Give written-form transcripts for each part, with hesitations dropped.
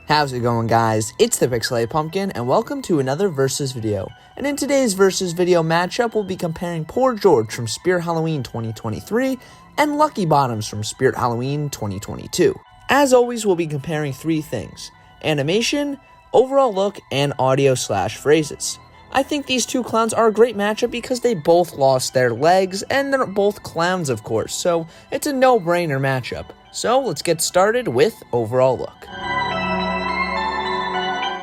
How's it going, guys? It's the Pixelated Pumpkin, and welcome to another Versus video. And in today's Versus video matchup, we'll be comparing Poor George from Spirit Halloween 2023 and Lucky Bottoms from Spirit Halloween 2022. As always, we'll be comparing three things: animation, overall look, and audio/phrases. I think these two clowns are a great matchup because they both lost their legs, and they're both clowns, of course, so it's a no-brainer matchup. So let's get started with overall look.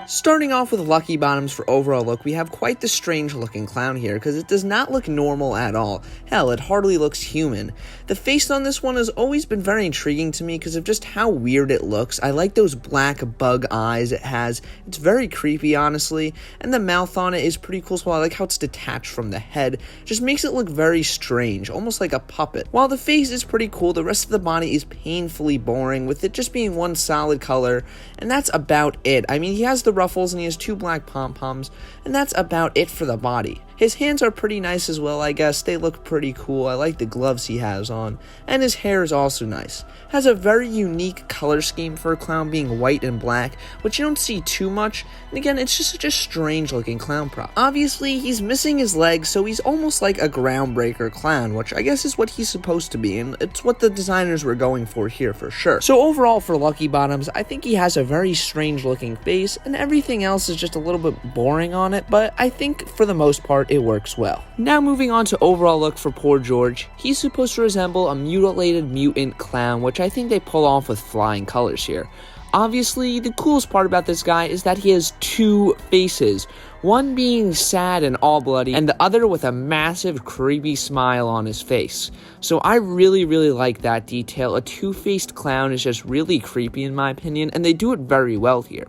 Starting off with Lucky Bottoms for overall look, we have quite the strange looking clown here because it does not look normal at all. Hell, it hardly looks human. The face on this one has always been very intriguing to me because of just how weird it looks. I like those black bug eyes it has. It's very creepy, honestly, and the mouth on it is pretty cool, so I like how it's detached from the head. Just makes it look very strange, almost like a puppet. While the face is pretty cool, the rest of the body is painfully boring, with it just being one solid color, and that's about it. I mean, he has the ruffles and he has two black pom-poms, and that's about it for the body. His hands are pretty nice as well, I guess. They look pretty cool. I like the gloves he has on, and his hair is also nice. Has a very unique color scheme for a clown, being white and black, which you don't see too much, and again, it's just such a strange looking clown prop. Obviously, he's missing his legs, so he's almost like a groundbreaker clown, which I guess is what he's supposed to be, and it's what the designers were going for here for sure. So overall for Lucky Bottoms, I think he has a very strange looking face, and everything else is just a little bit boring on it, but I think for the most part it works well. Now moving on to overall look for Poor George, he's supposed to resemble a mutilated mutant clown, which I think they pull off with flying colors here. Obviously, the coolest part about this guy is that he has two faces, one being sad and all bloody, and the other with a massive creepy smile on his face. So I really like that detail. A two-faced clown is just really creepy in my opinion, and they do it very well here.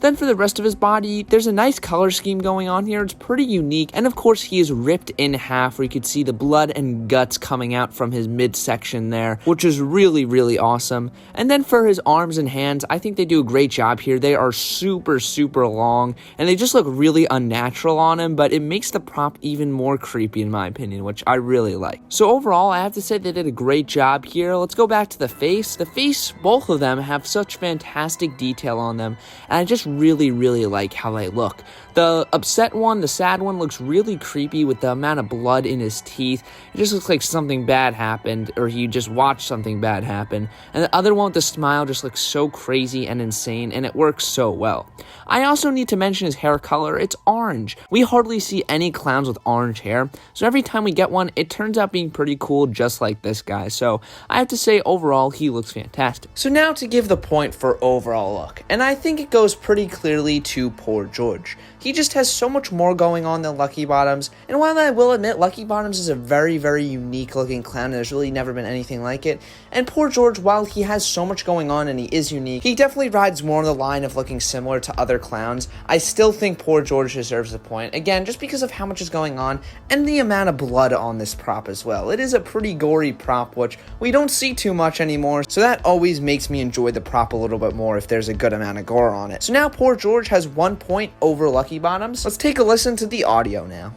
Then for the rest of his body, there's a nice color scheme going on here. It's pretty unique, and of course he is ripped in half where you could see the blood and guts coming out from his midsection there, which is really awesome. And then for his arms and hands, I think they do a great job here. They are super long, and they just look really unnatural on him, but it makes the prop even more creepy in my opinion, which I really like. So overall, I have to say they did a great job here. Let's go back to the face. The face, both of them have such fantastic detail on them, and I just really like how they look. The upset one, the sad one, looks really creepy with the amount of blood in his teeth. It just looks like something bad happened, or he just watched something bad happen. And the other one with the smile just looks so crazy and insane, and it works so well. I also need to mention his hair color. It's orange. We hardly see any clowns with orange hair, so every time we get one, it turns out being pretty cool, just like this guy. So I have to say, overall, he looks fantastic. So now to give the point for overall look, and I think it goes pretty clearly to Poor George. He just has so much more going on than Lucky Bottoms, and while I will admit Lucky Bottoms is a very unique looking clown, and there's really never been anything like it, and Poor George, while he has so much going on and he is unique, he definitely rides more on the line of looking similar to other clowns. I still think Poor George deserves a point, again, just because of how much is going on, and the amount of blood on this prop as well. It is a pretty gory prop, which we don't see too much anymore, so that always makes me enjoy the prop a little bit more if there's a good amount of gore on it. So now Poor George has 1 point over Lucky Bottoms. Let's take a listen to the audio now.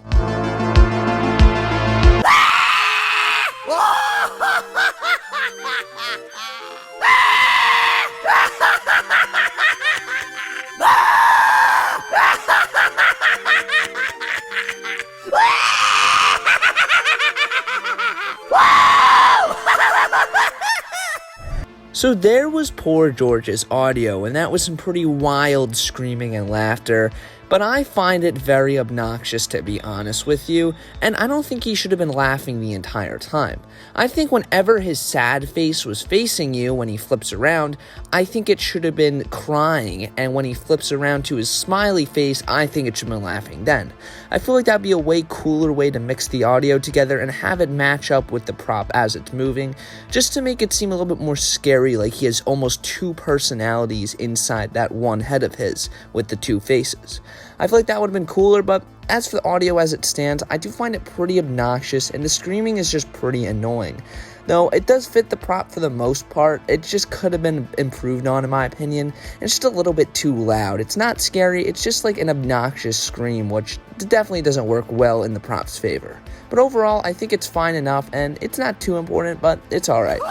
So there was Poor George's audio, and that was some pretty wild screaming and laughter, but I find it very obnoxious, to be honest with you, and I don't think he should have been laughing the entire time. I think whenever his sad face was facing you when he flips around, I think it should have been crying, and when he flips around to his smiley face, I think it should have been laughing then. I feel like that'd be a way cooler way to mix the audio together and have it match up with the prop as it's moving, just to make it seem a little bit more scary, like he has almost two personalities inside that one head of his with the two faces. I feel like that would have been cooler, but as for the audio as it stands, I do find it pretty obnoxious, and the screaming is just pretty annoying. Though it does fit the prop for the most part, it just could have been improved on in my opinion. It's just a little bit too loud. It's not scary, it's just like an obnoxious scream, which definitely doesn't work well in the prop's favor. But overall, I think it's fine enough, and it's not too important, but it's alright.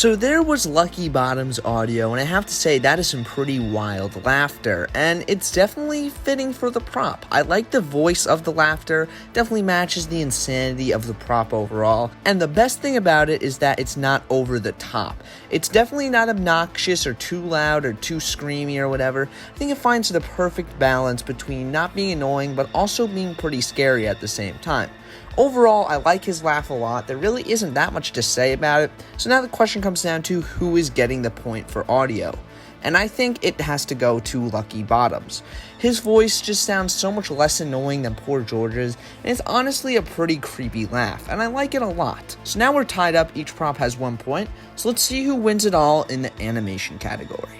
So there was Lucky Bottom's audio, and I have to say that is some pretty wild laughter, and it's definitely fitting for the prop. I like the voice of the laughter, definitely matches the insanity of the prop overall, and the best thing about it is that it's not over the top. It's definitely not obnoxious or too loud or too screamy or whatever. I think it finds the perfect balance between not being annoying but also being pretty scary at the same time. Overall, I like his laugh a lot. There really isn't that much to say about it. So now the question comes down to who is getting the point for audio. And I think it has to go to Lucky Bottoms. His voice just sounds so much less annoying than Poor George's, and it's honestly a pretty creepy laugh, and I like it a lot. So now we're tied up, each prop has 1 point, so let's see who wins it all in the animation category.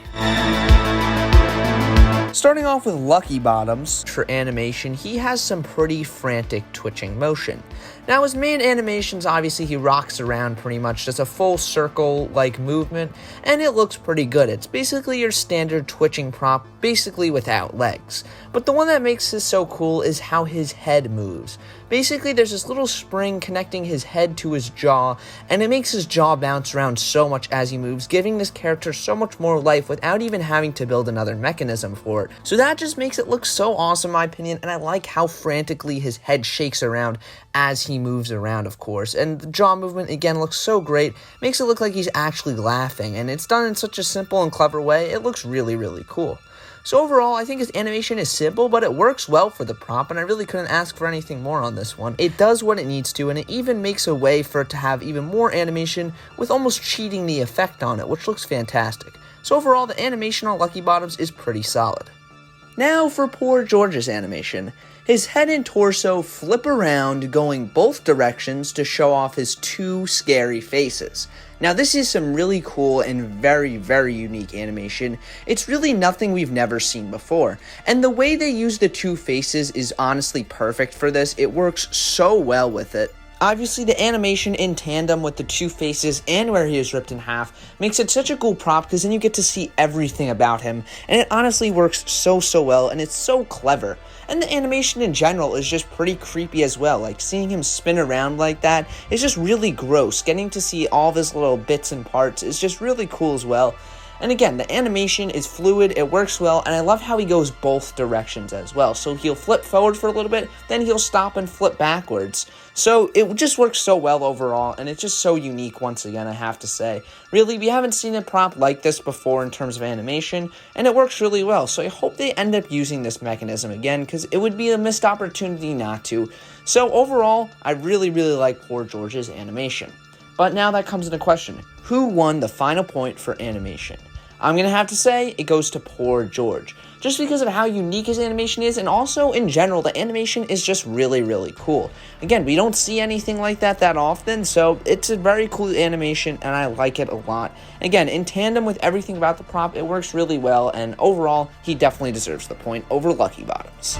Starting off with Lucky Bottoms, for animation, he has some pretty frantic twitching motion. Now his main animations, obviously he rocks around pretty much, just a full circle-like movement, and it looks pretty good. It's basically your standard twitching prop, basically without legs. But the one that makes this so cool is how his head moves. Basically, there's this little spring connecting his head to his jaw, and it makes his jaw bounce around so much as he moves, giving this character so much more life without even having to build another mechanism for it. So that just makes it look so awesome, in my opinion, and I like how frantically his head shakes around as he moves around, of course. And the jaw movement, again, looks so great, makes it look like he's actually laughing, and it's done in such a simple and clever way, it looks really, really cool. So overall, I think his animation is simple, but it works well for the prop, and I really couldn't ask for anything more on this one. It does what it needs to, and it even makes a way for it to have even more animation with almost cheating the effect on it, which looks fantastic. So overall, the animation on Lucky Bottoms is pretty solid. Now for Poor George's animation. His head and torso flip around, going both directions to show off his two scary faces. Now this is some really cool and very, very unique animation. It's really nothing we've never seen before. And the way they use the two faces is honestly perfect for this. It works so well with it. Obviously, the animation in tandem with the two faces and where he is ripped in half makes it such a cool prop because then you get to see everything about him, and it honestly works so well, and it's so clever. And the animation in general is just pretty creepy as well, like seeing him spin around like that is just really gross. Getting to see all of his little bits and parts is just really cool as well. And again, the animation is fluid, it works well, and I love how he goes both directions as well. So he'll flip forward for a little bit, then he'll stop and flip backwards. So it just works so well overall, and it's just so unique once again, I have to say. Really, we haven't seen a prop like this before in terms of animation, and it works really well. So I hope they end up using this mechanism again, because it would be a missed opportunity not to. So overall, I really like Poor George's animation. But now that comes into question, who won the final point for animation? I'm going to have to say it goes to Poor George, just because of how unique his animation is, and also in general, the animation is just really cool. Again, we don't see anything like that often, so it's a very cool animation, and I like it a lot. Again, in tandem with everything about the prop, it works really well, and overall, he definitely deserves the point over Lucky Bottoms.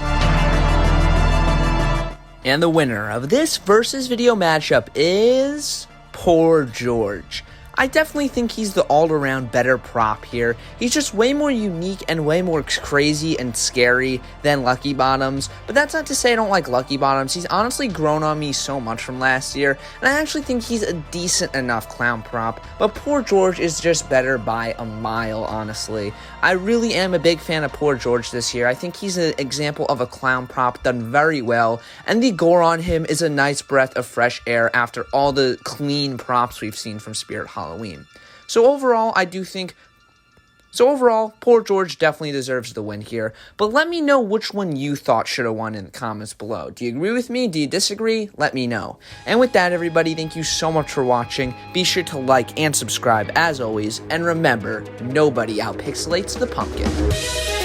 And the winner of this versus video matchup is Poor George. I definitely think he's the all-around better prop here. He's just way more unique and way more crazy and scary than Lucky Bottoms, but that's not to say I don't like Lucky Bottoms. He's honestly grown on me so much from last year, and I actually think he's a decent enough clown prop, but Poor George is just better by a mile, honestly. I really am a big fan of Poor George this year. I think he's an example of a clown prop done very well, and the gore on him is a nice breath of fresh air after all the clean props we've seen from Spirit Halloween. So overall, Poor George definitely deserves the win here, but let me know which one you thought should have won in the comments below. Do you agree with me? Do you disagree? Let me know. And with that, everybody, thank you so much for watching. Be sure to like and subscribe as always, and remember, nobody outpixelates the pumpkin.